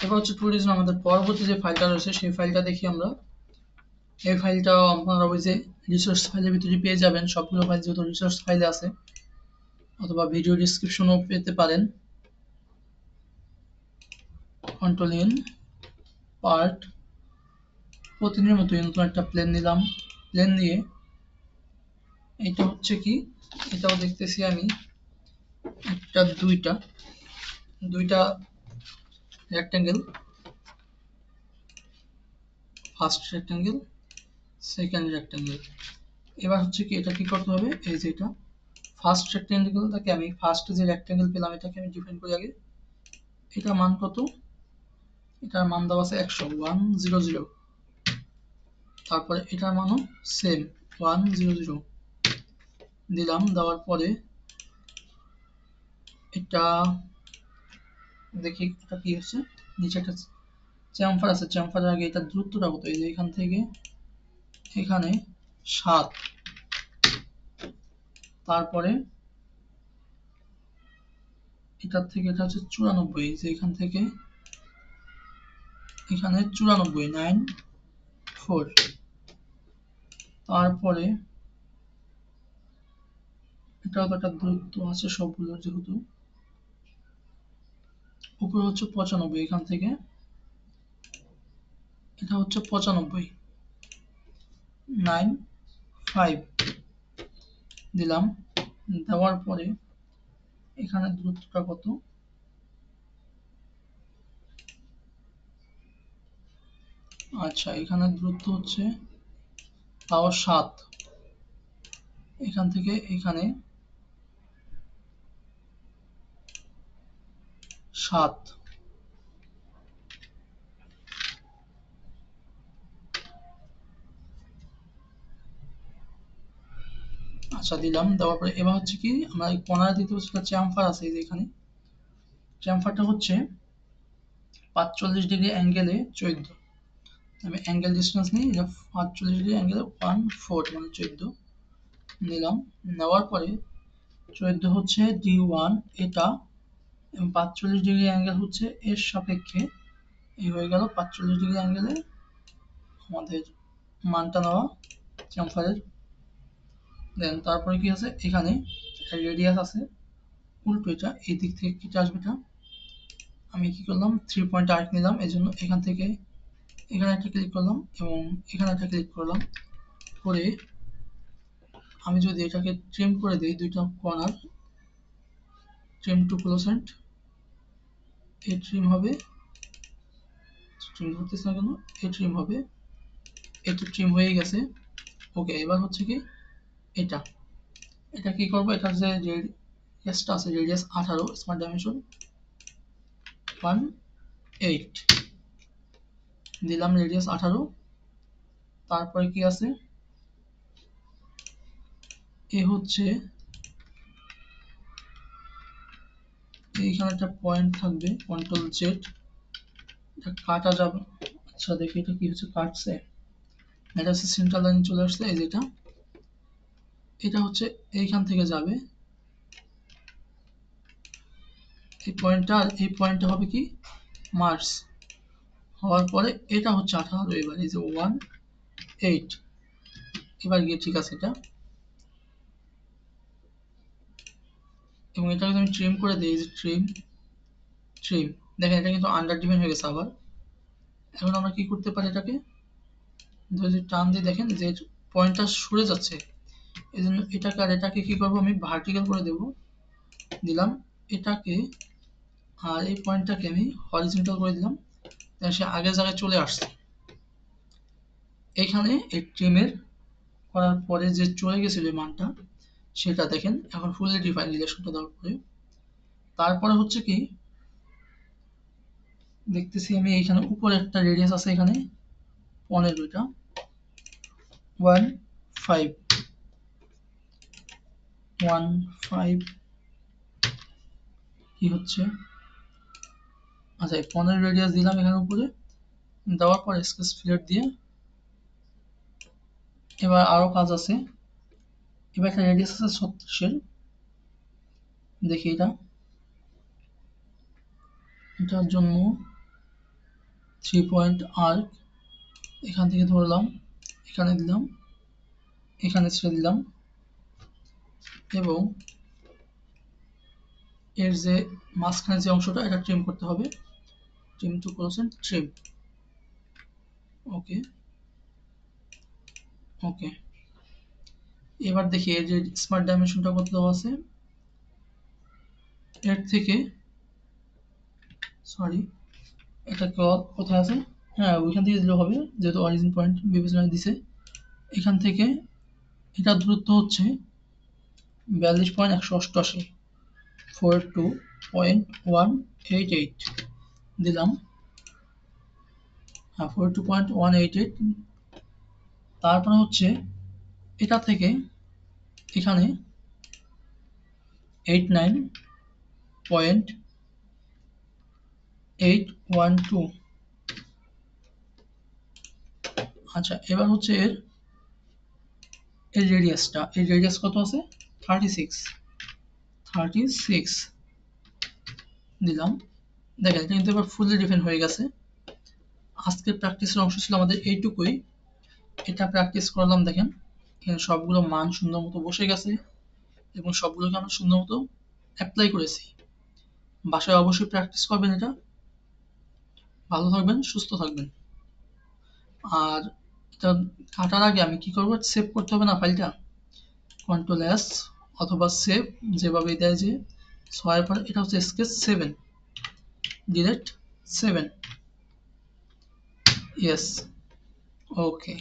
এবার হচ্ছে ট্যুরিজম আমাদের পরবর্তী যে ফাইলটা রয়েছে সেই ফাইলটা দেখি আমরা। এই ফাইলটাও আপনারা ওই যে রিসোর্স ফাইলের ভিতরে পেয়ে যাবেন, সবগুলো ফাইল যেহেতু রিসোর্স ফাইলে আছে, অথবা ভিডিও ডিসক্রিপশনও পেতে পারেন। কন্ট্রোল ইন পার্ট, প্রতিদিনের মতোই নতুন একটা প্লেন নিলাম। প্লেন নিয়ে এটা হচ্ছে কি, এটাও দেখতেছি আমি একটা দুইটা rectangle, first rectangle, second rectangle. এবার হচ্ছে কি এটা কি করতে হবে, এই যে এটা ফার্স্ট রেক্টেঙ্গেলটাকে আমি ফার্স্ট যে রেক্টেঙ্গেল পেলাম এটাকে আমি ডিফাইন করি আগে। এটা মান কত, এটার মান দেওয়া আছে 100। তারপরে এটার মানও সেম 100 দিলাম। দেওয়ার পরে এটা দেখি এটা কি হচ্ছে, নিচে একটা চ্যামফার আছে, চ্যামফারের আগে এটা দূরত্বটা কত, এই যে এখান থেকে এখানে 7। তারপরে এটার থেকে এটা হচ্ছে 94, যে এখান থেকে এখানে 94, 94। তারপরে এটাও তো একটা দূরত্ব আছে সবগুলোর, যেহেতু উপরে হচ্ছে 95, এখান থেকে এটা হচ্ছে 95, 95 দিলাম। দেওয়ার পরে এখানে দূরত্বটা কত, আচ্ছা এখানে দূরত্ব হচ্ছে তাও 7, এখান থেকে এখানে 7। আচ্ছা দিলাম। দেওয়ার পরে এবার হচ্ছে কি আমরা এই কর্নারে দিতে হচ্ছে একটা চ্যামফার আছে, এই যে এখানে চ্যামফারটা হচ্ছে 45 ডিগ্রি অ্যাঙ্গেলে 14। আমি অ্যাঙ্গেল ডিস্টেন্স নিই, এটা 45 ডিগ্রি অ্যাঙ্গেলে 14 মানে 14 নিলাম। নেওয়ার পরে 14 হচ্ছে D1 এটা, এবং 45 ডিগ্রি অ্যাঙ্গেল হচ্ছে এর সাপেক্ষে, এই হয়ে গেল 45 ডিগ্রি অ্যাঙ্গেলে আমাদের মানটা নেওয়া চ্যামফারের। দেন তারপরে কি আছে, এখানে রেডিয়াস আছে উল্টো, এটা এই দিক থেকে কেটে আসবে। এটা আমি কি করলাম 3 পয়েন্ট আর্ক নিলাম, এই জন্য এখান থেকে এখানে একটা ক্লিক করলাম এবং এখানে একটা ক্লিক করলাম করে আমি যদি এটাকে ট্রিম করে দিই দুইটা কর্নার, ট্রিম টু কোলোসেন্ট, এই ট্রিম হবে, ট্রিম হতেছে না কেন, এই ট্রিম হবে, এটা ট্রিম হয়ে গেছে। ওকে, এবার হচ্ছে কি এটা এটা কি করবো, এটার যে রেডিয়াসটা আছে, রেডিয়াস 18, স্মার্ট ডাইমেনশন 18 দিলাম, রেডিয়াস 18। তারপরে কি আছে, এ হচ্ছে এইখানে একটা পয়েন্ট থাকবে, কন্ট্রোল জেড, এটা কাটা যাবে। আচ্ছা দেখি এটা কি হচ্ছে, কাটছে, এটা হচ্ছে সেন্ট্রাল লাইন চলে আসছে, এই যেটা এটা হচ্ছে এইখান থেকে যাবে এই পয়েন্টটা, আর এই পয়েন্টটা হবে কি মার্স হওয়ার পরে এটা হচ্ছে 18। এবার এই যে 18, এবার গিয়ে ঠিক আছে এটা, এবং এটাকে আমি ট্রিম করে দিই, যে ট্রিম ট্রিম, দেখেন এটা কিন্তু আন্ডার ডিফাইন হয়ে গেছে আবার। এখন আমরা কি করতে পারি, এটাকে যদি টান দিয়ে দেখেন যে পয়েন্টটা সরে যাচ্ছে, এই জন্য এটাকে আর এটাকে কি করবো, আমি ভার্টিক্যাল করে দেব, দিলাম এটাকে, আর এই পয়েন্টটাকে আমি হরিজন্টাল করে দিলাম, সে আগের জায়গায় চলে আসছে। এখানে এই ট্রিমের করার পরে যে চলে গেছিল এই মানটা, সেটা দেখেন এখন ফুললি ডিফাইন রিলেশনটা দেওয়ার পরে। তারপরে হচ্ছে কি দেখতেছি আমি এইখানে উপরে একটা রেডিয়াস আছে, এখানে 15টা 15 কি হচ্ছে, আচ্ছা 15 রেডিয়াস দিলাম এখানে উপরে। দেওয়ার পর স্কেচ ফিলার দিয়ে এবার আরো কাজ আছে। এবার একটা রেডিয়াস আছে 36-এর, দেখি এটার জন্য 3 পয়েন্ট আর্ক এখান থেকে ধরলাম, এখানে দিলাম, এখানে ছেড়ে দিলাম, এবং এর যে মাঝখানে যে অংশটা এটা ট্রিম করতে হবে। ট্রিম টু করেছেন, ট্রিম। ওকে ওকে। এবার দেখি এর যে স্মার্ট ডাইমেনশনটা কত দেওয়া আছে, এর থেকে সরি এটা কোথায় আছে, হ্যাঁ ওইখান থেকে দিলেও হবে যেহেতু অরিজিন পয়েন্ট বিবেচনায় দিছে। এখান থেকে এটার দূরত্ব হচ্ছে 42.188, 42.188 দিলাম। হ্যাঁ 42.188। তারপরে হচ্ছে এটা থেকে এখানে 89.812। আচ্ছা এবার হচ্ছে এর এর রেডিয়াসটা, এর রেডিয়াস কত আছে, 36 দিলাম। দেখেন এটা কিন্তু এবার ফুললি ডিফাইন হয়ে গেছে। আজকের প্র্যাকটিসের অংশ ছিল আমাদের এইটুকুই। এটা প্র্যাকটিস করলাম, দেখেন এখানে সবগুলো মান সুন্দর মতো বসে গেছে এবং সবগুলোকে আমরা সুন্দর মতো অ্যাপ্লাই করেছি। বাসায় অবশ্যই প্র্যাকটিস করবেন এটা। ভালো থাকবেন, সুস্থ থাকবেন। আর এটা কাটার আগে আমি কি করবো, সেভ করতে হবে না ফাইলটা, কন্ট্রোল এস অথবা সেভ, যেভাবে দেয় যে 6 পর এটা হচ্ছে স্কেচ 7, ডিরেক্ট 7, ইয়েস, ওকে।